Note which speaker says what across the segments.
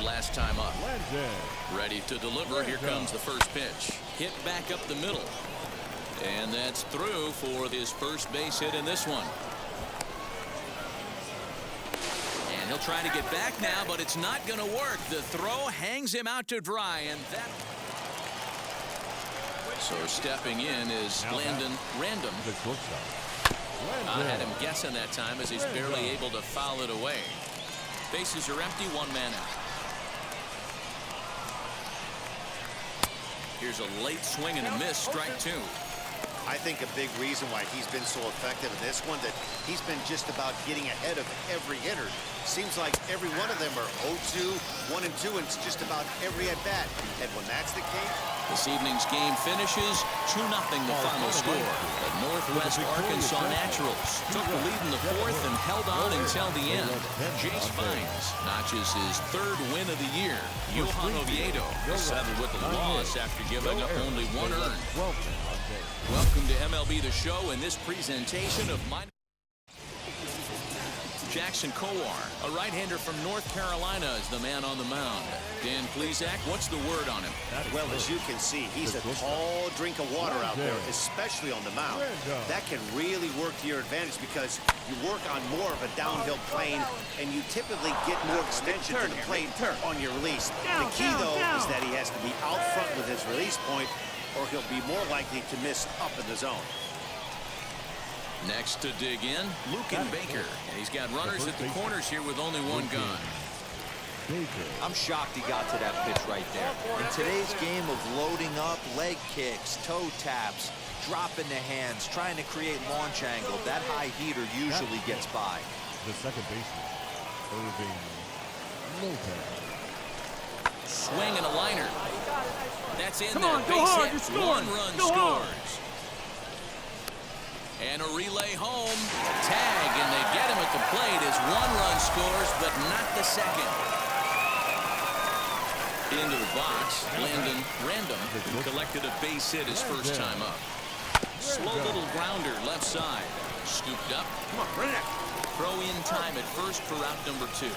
Speaker 1: last time up. Ready to deliver. Here comes the first pitch. Hit back up the middle. And that's through for his first base hit in this one. And he'll try to get back now, but it's not going to work. The throw hangs him out to dry, and that... So stepping in is Landon Random. I had him guessing that time as he's barely able to foul it away. Bases are empty, one man out. Here's a late swing and a miss, strike two.
Speaker 2: I think a big reason why he's been so effective in this one, that he's been just about getting ahead of every hitter. Seems like every one of them are 0-2, 1-2, and it's just about every at-bat. And when that's the case...
Speaker 1: This evening's game finishes 2-0 the final score. The Northwest Arkansas Naturals took the lead in the fourth and held on until the end. Jace Fines notches his third win of the year. Johan Oviedo is settled with the loss after giving up only one earned. Welcome to MLB The Show in this presentation of Jackson Kowar, a right-hander from North Carolina, is the man on the mound. Dan Plesac, what's the word on him?
Speaker 2: Well, as you can see, he's a tall drink of water out there, especially on the mound. That can really work to your advantage because you work on more of a downhill plane, and you typically get more extension to the plate on your release. The key, though, is that he has to be out front with his release point, or he'll be more likely to miss up in the zone.
Speaker 1: Next to dig in, Luken Baker. And he's got runners at the corners here with only one gun.
Speaker 3: I'm shocked he got to that pitch right there. In today's game of loading up, leg kicks, toe taps, dropping the hands, trying to create launch angle, that high heater usually gets by.
Speaker 4: The second baseman, Irving Lopez.
Speaker 1: Swing and a liner. That's in there. Base hit. One run scores. And a relay home. Tag, and they get him at the plate as one run scores, but not the second. Into the box, Landon Random, who collected a base hit his first time up. Slow little grounder left side. Scooped up. Come on, run it. Throw in time at first for out number two.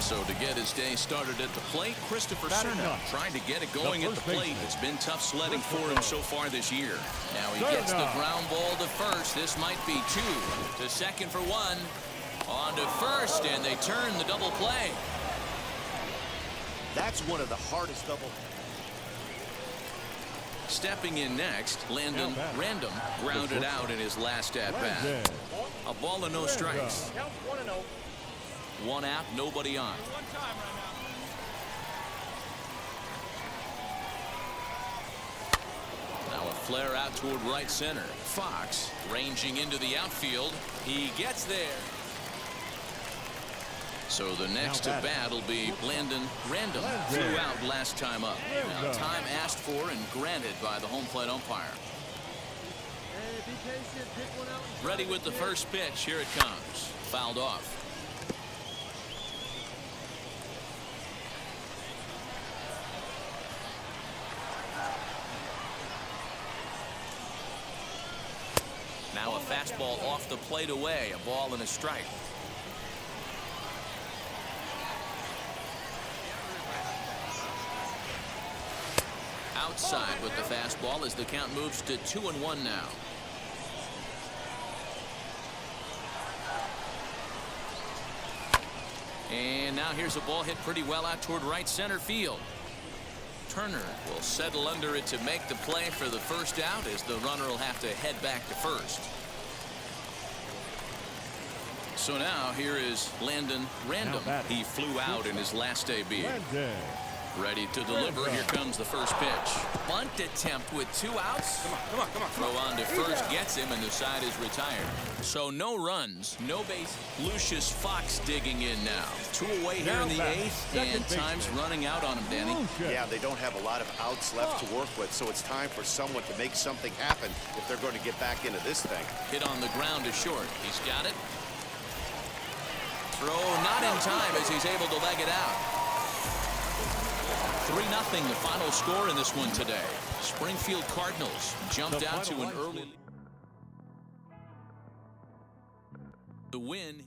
Speaker 1: So to get his day started at the plate, Christopher Cerna trying to get it going at the plate. It's been tough sledding for him so far this year. Now he gets the ground ball to first. This might be two. To second for one. On to first, and they turn the double play.
Speaker 2: That's one of the hardest double.
Speaker 1: Stepping in next, Landon Random grounded out in his last at-bat. A ball and no strikes. One out, nobody on. Now a flare out toward right center. Fox ranging into the outfield. He gets there. So the next at bat will be Landon Random. Flew out last time up. Now time asked for and granted by the home plate umpire. Ready with the first pitch. Here it comes. Fouled off. Now a fastball off the plate away. A ball and a strike. Outside with the fastball as the count moves to 2-1 now. And now here's a ball hit pretty well out toward right center field. Turner will settle under it to make the play for the first out as the runner will have to head back to first. So now here is Landon Random. He flew out in his last debut. Ready to deliver. Here comes the first pitch. Bunt attempt with two outs. Come on. Throw on to first gets him, and the side is retired. So no runs, no base. Lucius Fox digging in now. Two away here in the eighth, and time's running out on him, Danny.
Speaker 2: Yeah, they don't have a lot of outs left to work with, so it's time for someone to make something happen if they're going to get back into this thing.
Speaker 1: Hit on the ground to short. He's got it. Throw not in time as he's able to leg it out. 3-0 the final score in this one today. Springfield Cardinals jumped out to an early. The win.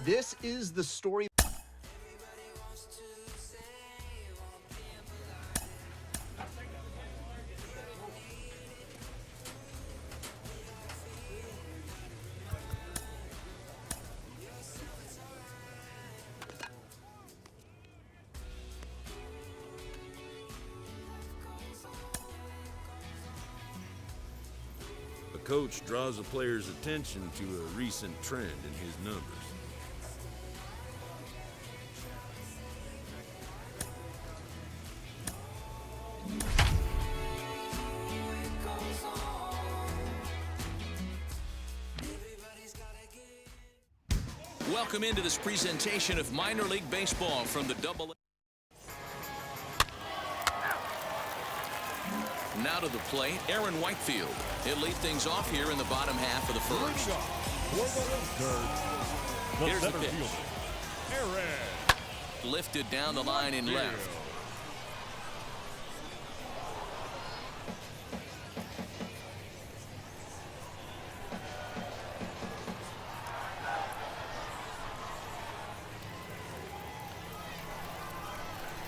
Speaker 2: This is the story.
Speaker 5: A coach draws a player's attention to a recent trend in his numbers.
Speaker 1: Welcome into this presentation of minor league baseball from the Double-A. Now to the plate, Aaron Whitefield. He'll lead things off here in the bottom half of the first. Here's the pitch.
Speaker 4: Aaron.
Speaker 1: Lifted down the line in left.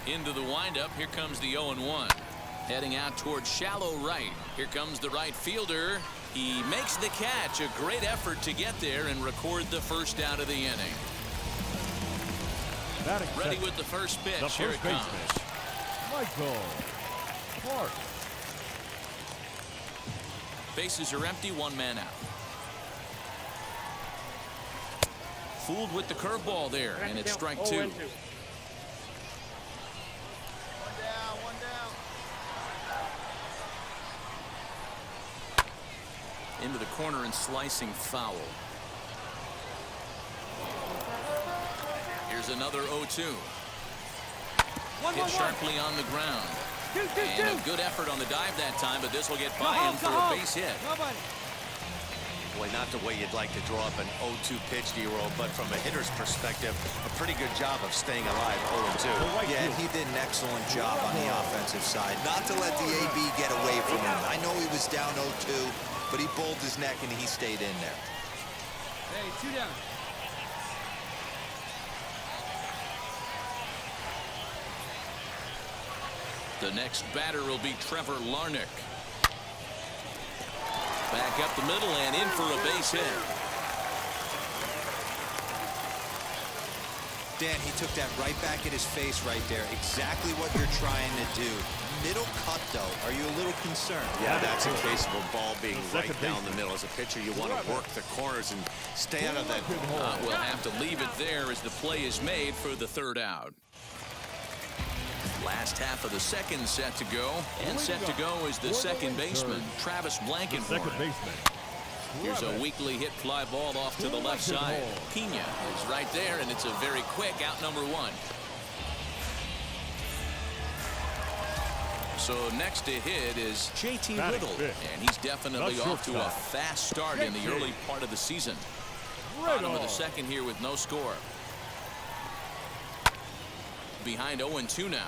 Speaker 1: Into the windup. Here comes the 0-1. Heading out towards shallow right. Here comes the right fielder. He makes the catch. A great effort to get there and record the first out of the inning. Ready with the first pitch. Here it comes.
Speaker 4: Michael Clark.
Speaker 1: Bases are empty. One man out. Fooled with the curveball there, and it's strike two. Into the corner and slicing foul. Here's another 0-2. Hit sharply on the ground. And a good effort on the dive that time, but this will get by him for a base hit.
Speaker 2: Boy, not the way you'd like to draw up an 0-2 pitch, D-roll, but from a hitter's perspective, a pretty good job of staying alive 0-2.
Speaker 3: Yeah, and he did an excellent job on the offensive side. Not to let the AB get away from him. I know he was down 0-2, but he bowled his neck and he stayed in there.
Speaker 6: Hey, 2 down.
Speaker 1: The next batter will be Trevor Larnach. Back up the middle and in for a base hit.
Speaker 3: Dan, he took that right back at his face right there. Exactly what you're trying to do. Middle cut, though. Are you a little concerned?
Speaker 2: Yeah, that's a case of a ball being right down the middle. As a pitcher, you want to work the corners and stay out of that.
Speaker 1: We'll have to leave it there as the play is made for the third out. Last half of the second set to go, and set to go is the second baseman, Travis Blankenhorn. Here's a weakly hit fly ball off to the left side. Pena is right there, and it's a very quick out number one. So next to hit is JT Riddle, and he's definitely off to a fast start in the early part of the season. Bottom of the second here with no score. Behind 0-2 now.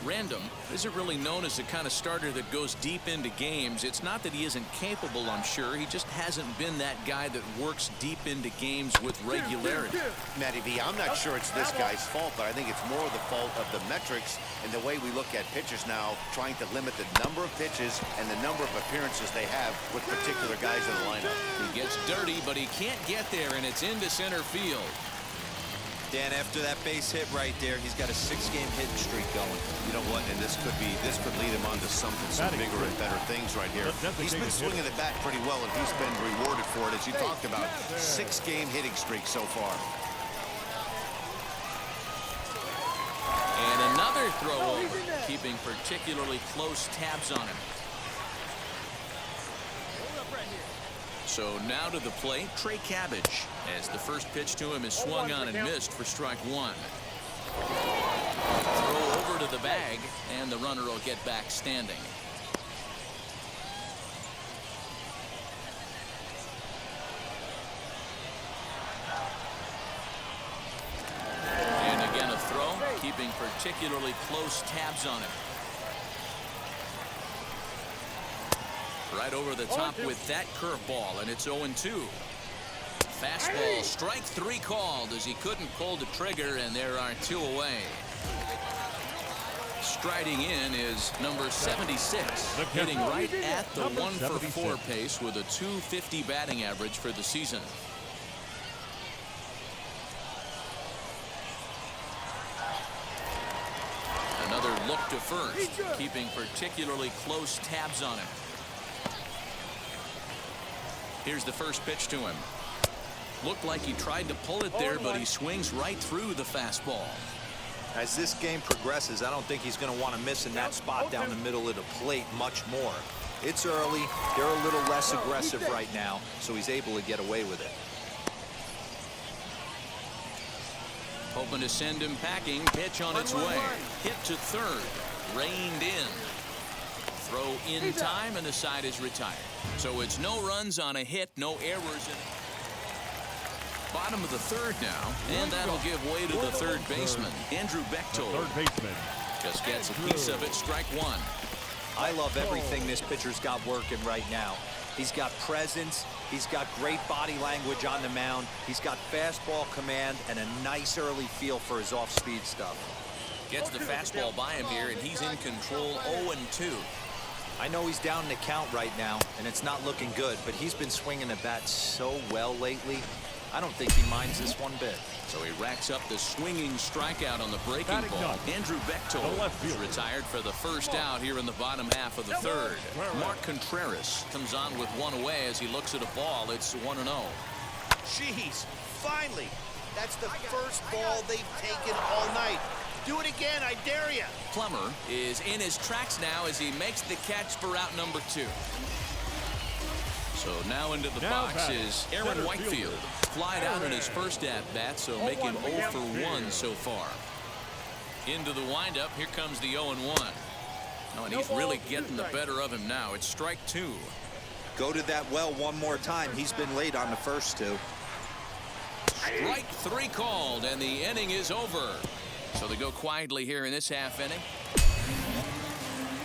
Speaker 1: Random isn't really known as the kind of starter that goes deep into games. It's not that he isn't capable, I'm sure. He just hasn't been that guy that works deep into games with regularity.
Speaker 2: Matty V, I'm not sure it's this guy's fault, but I think it's more the fault of the metrics and the way we look at pitchers now, trying to limit the number of pitches and the number of appearances they have with particular guys in the lineup.
Speaker 1: He gets dirty, but he can't get there, and it's into center field.
Speaker 3: Dan, after that base hit right there, he's got a 6-game hitting streak going.
Speaker 2: You know what? And this could lead him on to some bigger and better things right here. He's been swinging the bat pretty well, and he's been rewarded for it, as you talked about. 6-game hitting streak so far.
Speaker 1: And another throw over, keeping particularly close tabs on him. So now to the plate, Trey Cabbage, as the first pitch to him is swung on and missed for strike one. Throw over to the bag, and the runner will get back standing. And again a throw, keeping particularly close tabs on him. Right over the top with that curveball, and it's 0-2. Fastball, strike 3 called as he couldn't pull the trigger, and there are 2 away. Striding in is number 76, hitting right at the 1-for-4 pace with a .250 batting average for the season. Another look to first, keeping particularly close tabs on him. Here's the first pitch to him. Looked like he tried to pull it there, but he swings right through the fastball.
Speaker 3: As this game progresses, I don't think he's going to want to miss in that spot down the middle of the plate much more. It's early. They're a little less aggressive right now, so he's able to get away with it.
Speaker 1: Hoping to send him packing. Pitch on its way. Hit to third. Reined in. Throw in time, and the side is retired. So it's no runs on a hit, no errors. Bottom of the third now, and that'll give way to the third baseman, Andrew Bechtold. Just gets a piece of it, strike 1.
Speaker 3: I love everything this pitcher's got working right now. He's got presence, he's got great body language on the mound, he's got fastball command, and a nice early feel for his off-speed stuff.
Speaker 1: Gets the fastball by him here, and he's in control 0-2.
Speaker 3: I know he's down in the count right now, and it's not looking good, but he's been swinging the bat so well lately. I don't think he minds this one bit.
Speaker 1: So he racks up the swinging strikeout on the breaking ball. Andrew Bechtold is retired for the first out here in the bottom half of the third. Mark Contreras comes on with 1 away as he looks at a ball. It's 1-0.
Speaker 2: Jeez, finally. That's the first ball they've taken all night. Do it again, I dare you.
Speaker 1: Plummer is in his tracks now as he makes the catch for out number 2. So now into the box is Aaron Whitefield. Flied out in his first at-bat, so making 0 for 1 so far. Into the windup, here comes the 0-1. Oh, and he's really getting the better of him now. It's strike 2.
Speaker 3: Go to that well one more time. He's been late on the first 2.
Speaker 1: Strike 3 called, and the inning is over. So they go quietly here in this half inning.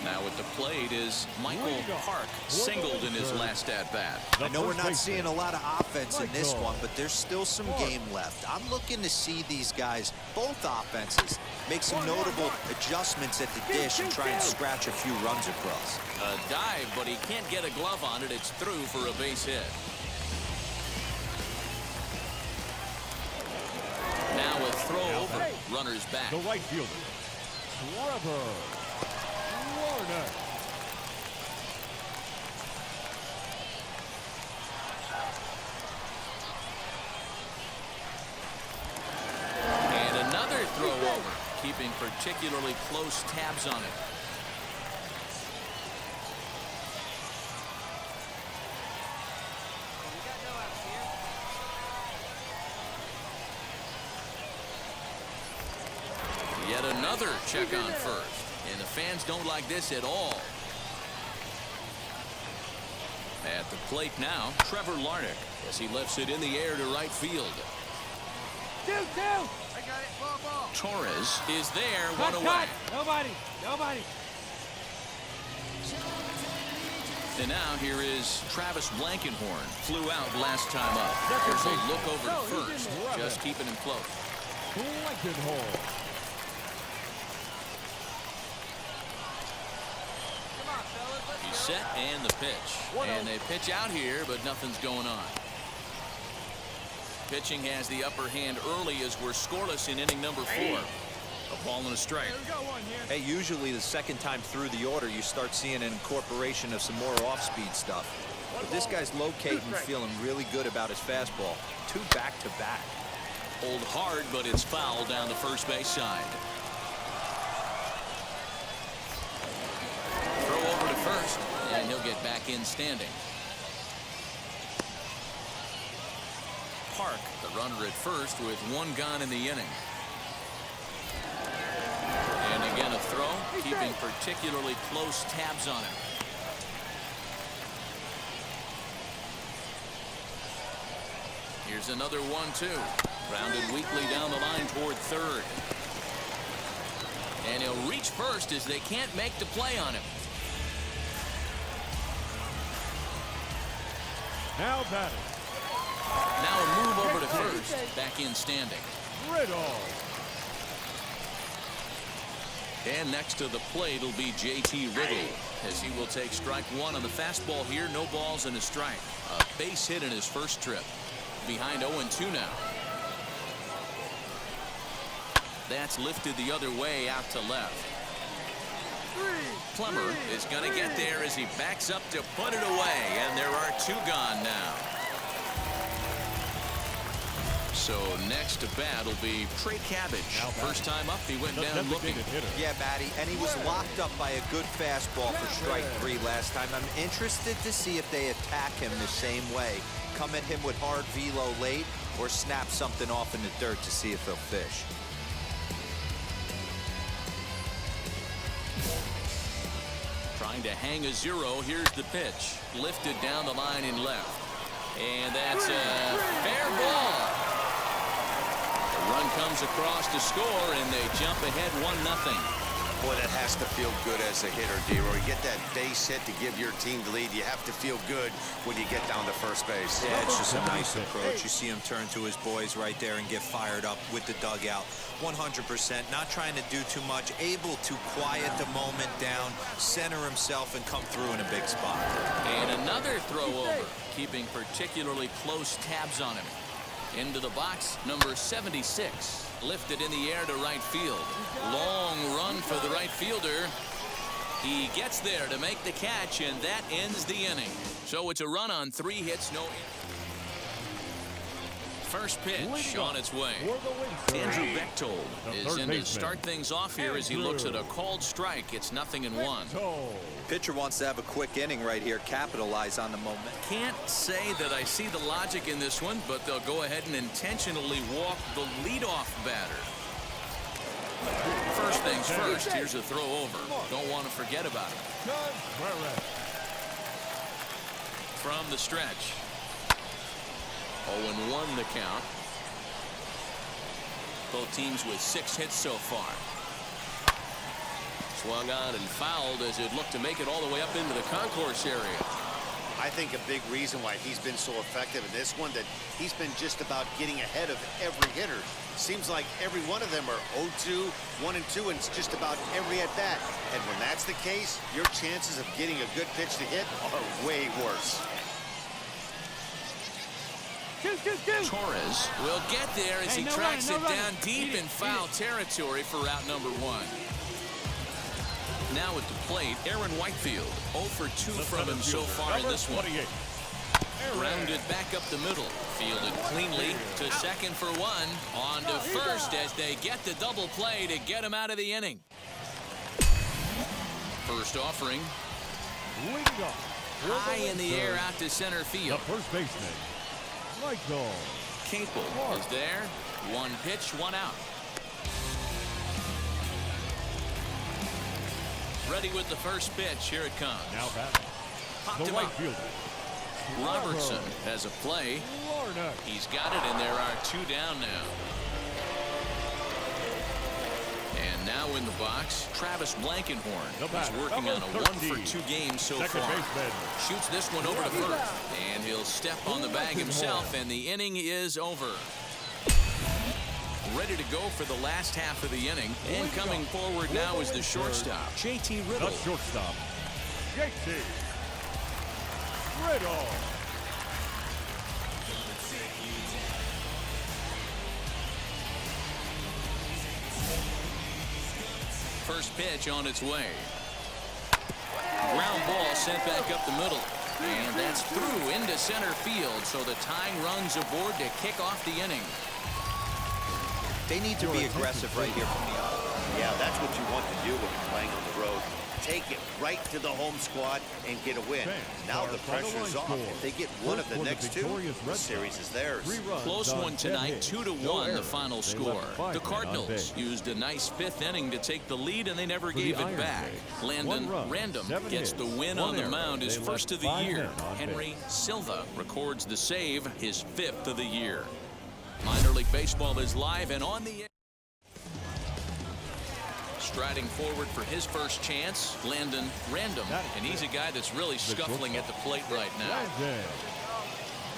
Speaker 1: Now at the plate is Michael Park, singled in his last at-bat.
Speaker 3: I know we're not seeing a lot of offense in this one, but there's still some game left. I'm looking to see these guys, both offenses, make some notable adjustments at the dish and try and scratch a few runs across.
Speaker 1: A dive, but he can't get a glove on it. It's through for a base hit. Now a throw over. Runners back.
Speaker 4: The right fielder, Trevor Larnach.
Speaker 1: And another throw over, keeping particularly close tabs on it. Yet another check on first. And the fans don't like this at all. At the plate now, Trevor Larnach as he lifts it in the air to right field.
Speaker 6: 2-2. I got it. Ball.
Speaker 1: Torres is there, one away.
Speaker 6: Nobody.
Speaker 1: And now here is Travis Blankenhorn. Flew out last time up. Here's a look over to first. Just keeping him close.
Speaker 4: Blankenhorn.
Speaker 1: He's set and the pitch. And they pitch out here, but nothing's going on. Pitching has the upper hand early as we're scoreless in inning number 4. A ball and a strike.
Speaker 3: Hey, usually the second time through the order, you start seeing an incorporation of some more off-speed stuff. But this guy's locating, feeling really good about his fastball. 2 back-to-back.
Speaker 1: Hold hard, but it's foul down the first base side. Throw over to first, and he'll get back in standing. Park, the runner at first, with 1 gone in the inning. And again a throw, keeping particularly close tabs on him. Here's another 1-2. Grounded weakly down the line toward third. And he'll reach first as they can't make the play on him.
Speaker 4: Now batting,
Speaker 1: Now a move over to first. Back in standing.
Speaker 4: Riddle.
Speaker 1: And next to the plate will be J.T. Riddle, as he will take strike one on the fastball here. No balls and a strike. A base hit in his first trip. Behind 0-2 now. That's lifted the other way out to left. Plummer is going to get there as he backs up to put it away, and there are two gone now. So next to bat will be Trey Cabbage. First time up, he went down looking.
Speaker 3: Yeah, Matty, and he was locked up by a good fastball for strike three last time. I'm interested to see if they attack him the same way. Come at him with hard velo late or snap something off in the dirt to see if he'll fish.
Speaker 1: Trying to hang a zero. Here's the pitch. Lifted down the line in left. And that's a fair ball. The run comes across to score, and they jump ahead 1-0.
Speaker 2: Boy, that has to feel good as a hitter, D-Roy. You get that base hit to give your team the lead. You have to feel good when you get down to first base.
Speaker 3: Yeah, it's just a nice approach. You see him turn to his boys right there and get fired up with the dugout. 100%, not trying to do too much, able to quiet the moment down, center himself, and come through in a big spot.
Speaker 1: And another throw over, keeping particularly close tabs on him. Into the box, number 76. Lifted in the air to right field. Long run for the right fielder. He gets there to make the catch, and that ends the inning. So it's a run on 3 hits, no hits. First pitch on its way. Andrew Bechtold is in to start things off here as he looks at a called strike. It's 0-1.
Speaker 3: Pitcher wants to have a quick inning right here, capitalize on the moment.
Speaker 1: Can't say that I see the logic in this one, but they'll go ahead and intentionally walk the leadoff batter. First things first, here's a throw over. Don't want to forget about it. From the stretch. 0-1 the count. Both teams with 6 hits so far. Swung on and fouled as it looked to make it all the way up into the concourse area.
Speaker 2: I think a big reason why he's been so effective in this one, that he's been just about getting ahead of every hitter. Seems like every one of them are 0-2, 1-2, and it's just about every at-bat. And when that's the case, your chances of getting a good pitch to hit are way worse.
Speaker 1: Torres will get there as he tracks it down deep in foul territory for out number 1. Now at the plate, Aaron Whitefield. 0 for 2 from him so far in this one. Grounded back up the middle. Fielded cleanly to second for 1. On to first as they get the double play to get him out of the inning. First offering. High in the air out to center field.
Speaker 4: The first baseman, Michael
Speaker 1: Capel is there. 1 pitch, 1 out. Ready with the first pitch. Here it comes.
Speaker 4: Now batting.
Speaker 1: Popped him
Speaker 4: right
Speaker 1: up.
Speaker 4: fielder,
Speaker 1: Robertson has a play.
Speaker 4: Larnach.
Speaker 1: He's got it, and there are 2 down now. And now in the box, Travis Blankenhorn. He's working on a 1 for 2 game so
Speaker 4: Second
Speaker 1: far.
Speaker 4: baseman.
Speaker 1: Shoots this one over to first. And he'll step on the bag himself, and the inning is over. Ready to go for the last half of the inning. And coming forward now is the shortstop, J.T. Riddle.
Speaker 4: The shortstop, J.T. Riddle.
Speaker 1: First pitch on its way. Ground ball sent back up the middle. And that's through into center field. So the tying runs aboard to kick off the inning.
Speaker 3: They need to be aggressive right here from the out.
Speaker 2: Yeah, that's what you want to do when you're playing on the road. Take it right to the home squad and get a win. Now the pressure's off. If they get one of the next 2, the series is theirs.
Speaker 1: Close one tonight, 2-1 the final score. The Cardinals used a nice 5th inning to take the lead, and they never gave it back. Landon Random gets the win on the mound, his first of the year. Henry Silva records the save, his 5th of the year. Minor League Baseball is live and on the air. Striding forward for his first chance, Landon Random. And he's a guy that's really scuffling at the plate right now.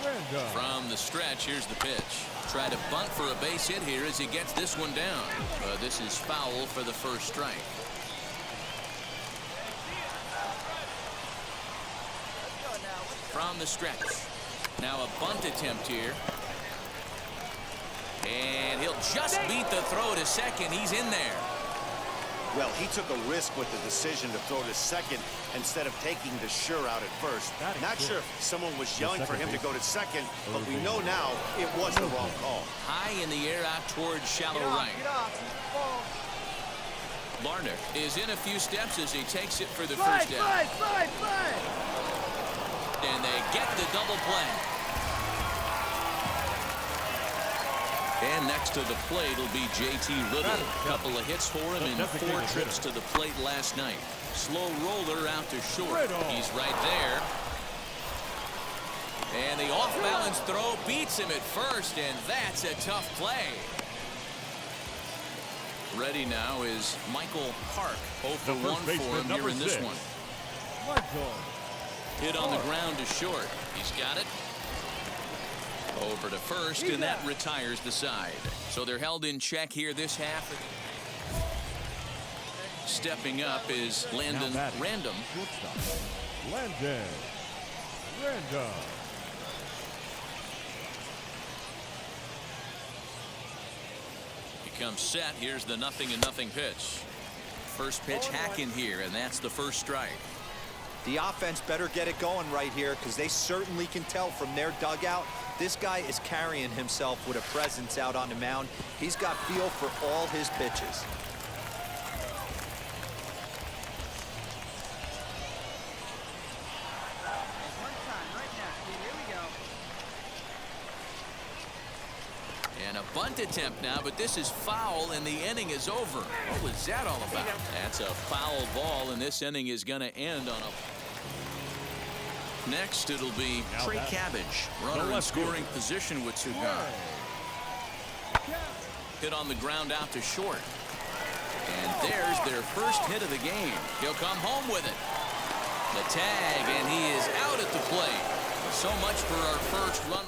Speaker 4: Random.
Speaker 1: From the stretch, here's the pitch. Try to bunt for a base hit here as he gets this one down. This is foul for the first strike. From the stretch. Now a bunt attempt here. And he'll just beat the throw to second. He's in there.
Speaker 2: Well, he took a risk with the decision to throw to second instead of taking the sure out at first. Not sure if someone was yelling for him to go to second, but we know now it was the wrong call.
Speaker 1: High in the air out towards shallow right. Larnach is in a few steps as he takes it for the first down. And they get the double play. And next to the plate will be J.T. Little. A couple of hits for him in 4 trips to the plate last night. Slow roller out to short. He's right there. And the off-balance throw beats him at first, and that's a tough play. Ready now is Michael Park. 0 for 1 for him here in this one. Hit on the ground to short. He's got it. Over to first, and that retires the side. So they're held in check here this half. Stepping up is Landon Random.
Speaker 4: Landon Random.
Speaker 1: He comes set. Here's the 0-0 pitch. First pitch hack in here, and that's the first strike.
Speaker 3: The offense better get it going right here because they certainly can tell from their dugout this guy is carrying himself with a presence out on the mound. He's got feel for all his pitches.
Speaker 1: And a bunt attempt now, but this is foul, and the inning is over. What was that all about? That's a foul ball, and this inning is going to end on a... Next, it'll be Trey Cabbage, runner in scoring position with 2 guys. Hit on the ground out to short. And there's their first hit of the game. He'll come home with it. The tag, and he is out at the plate. So much for our first run.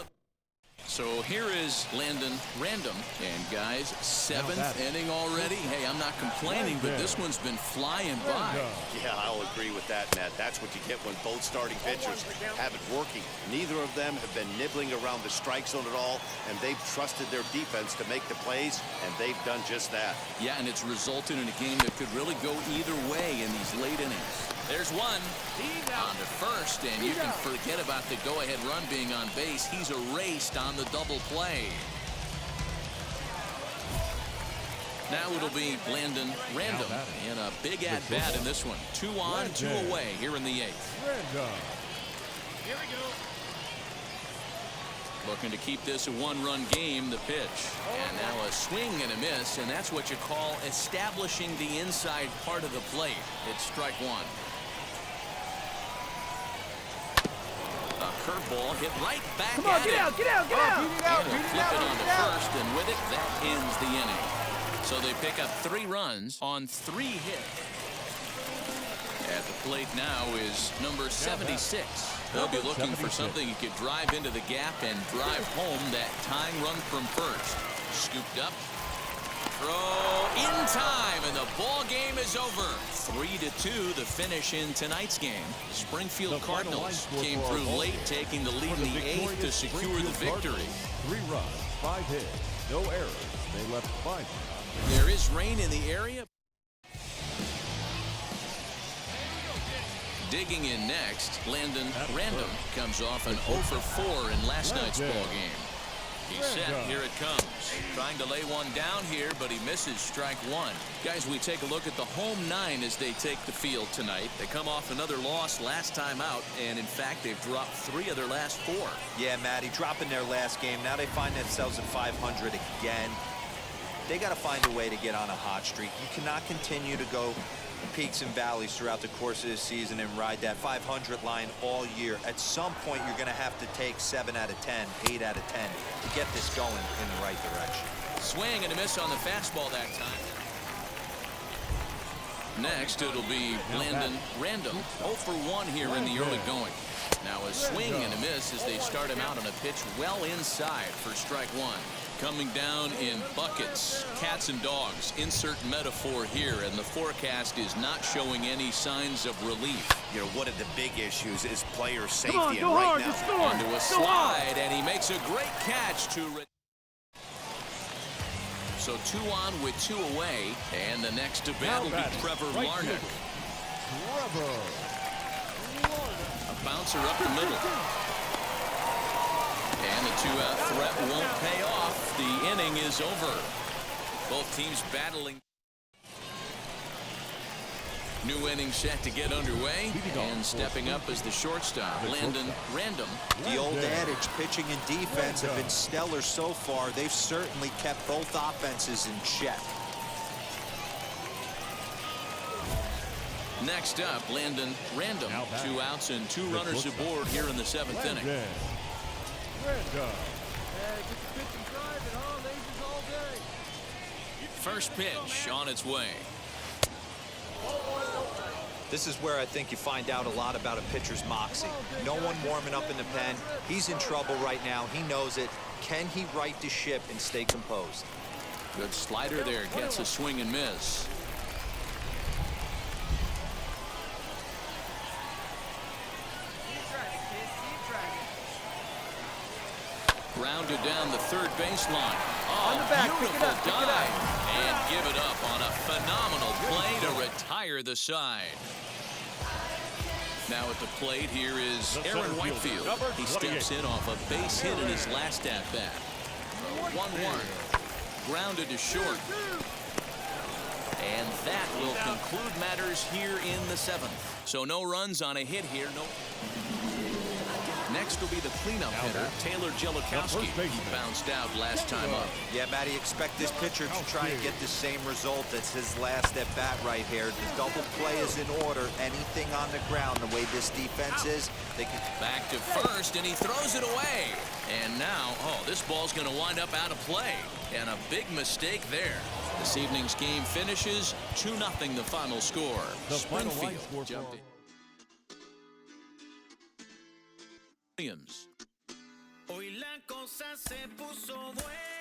Speaker 1: So here is Landon Random. And guys, 7th inning already. Hey, I'm not complaining, but this one's been flying by.
Speaker 2: Yeah, I'll agree with that, Matt. That's what you get when both starting pitchers have it working. Neither of them have been nibbling around the strike zone at all, and they've trusted their defense to make the plays, and they've done just that.
Speaker 1: Yeah, and it's resulted in a game that could really go either way in these late innings. There's one on to first, and you can forget about the go-ahead run being on base. He's erased on the double play. Now it'll be Landon Random in a big at-bat in this one. 2 on, 2 away here in the 8th.
Speaker 6: Here we go.
Speaker 1: Looking to keep this a 1-run game, the pitch. And now a swing and a miss, and that's what you call establishing the inside part of the plate. It's strike 1. A curveball hit right back at him.
Speaker 6: Get out.
Speaker 1: Flip it on to first, and with it, that ends the inning. So they pick up 3 runs on 3 hits. At the plate now is number 76. They'll be looking for something he could drive into the gap and drive home that tying run from first. Scooped up. Throw in time, and the ball game is over. 3-2, the finish in tonight's game. Springfield Cardinals came through late, taking the lead in the 8th to secure the victory.
Speaker 4: 3 runs, 5 hits, no errors. They left 5.
Speaker 1: There is rain in the area. Digging in next, Landon Random comes off an 0 for 4 in last night's ball game. He's set. Here it comes. Trying to lay one down here, but he misses strike 1. Guys, we take a look at the home 9 as they take the field tonight. They come off another loss last time out, and in fact, they've dropped 3 of their last 4.
Speaker 3: Yeah, Matty, dropping their last game. Now they find themselves at 500 again. They got to find a way to get on a hot streak. You cannot continue to go peaks and valleys throughout the course of this season and ride that 500 line all year. At some point, you're going to have to take 7 out of 10, 8 out of 10 to get this going in the right direction.
Speaker 1: Swing and a miss on the fastball that time. Next, it'll be Landon Random. 0 for 1 here in the early going. Now a swing and a miss as they start him out on a pitch well inside for strike one. Coming down in buckets, cats and dogs, insert metaphor here, and the forecast is not showing any signs of relief.
Speaker 2: You know, one of the big issues is player safety, and right now
Speaker 1: into a slide, and he makes a great catch to. So 2 on with 2 away, and the next to bat will be Trevor Larnach. A bouncer up the middle. And the 2-out threat won't pay off. The inning is over. Both teams battling. New inning set to get underway. And stepping up as the shortstop, Landon Random.
Speaker 3: The old adage, pitching and defense have been stellar so far. They've certainly kept both offenses in check.
Speaker 1: Next up, Landon Random. 2 outs and 2 runners aboard here in the 7th inning. First pitch on its way.
Speaker 3: This is where I think you find out a lot about a pitcher's moxie. No one warming up in the pen. He's in trouble right now. He knows it. Can he right the ship and stay composed?
Speaker 1: Good slider there. Gets a swing and miss. Grounded down the third baseline. Oh, beautiful dive. And give it up on a phenomenal play to retire the side. Now at the plate here is Aaron Whitefield. He steps in off a base hit in his last at-bat. 1-1. Grounded to short. And that will conclude matters here in the 7th. So no runs on a hit here. No. Next will be the cleanup hitter, Taylor Jellikowski. He bounced out last time up.
Speaker 3: Yeah, Matty, expect this pitcher to try and get the same result as his last at bat right here. The double play is in order. Anything on the ground, the way this defense is, they can.
Speaker 1: Back to first, and he throws it away. And now, this ball's going to wind up out of play. And a big mistake there. This evening's game finishes 2-0 the final score. Springfield jumped in. Williams. Hoy la cosa se puso buena.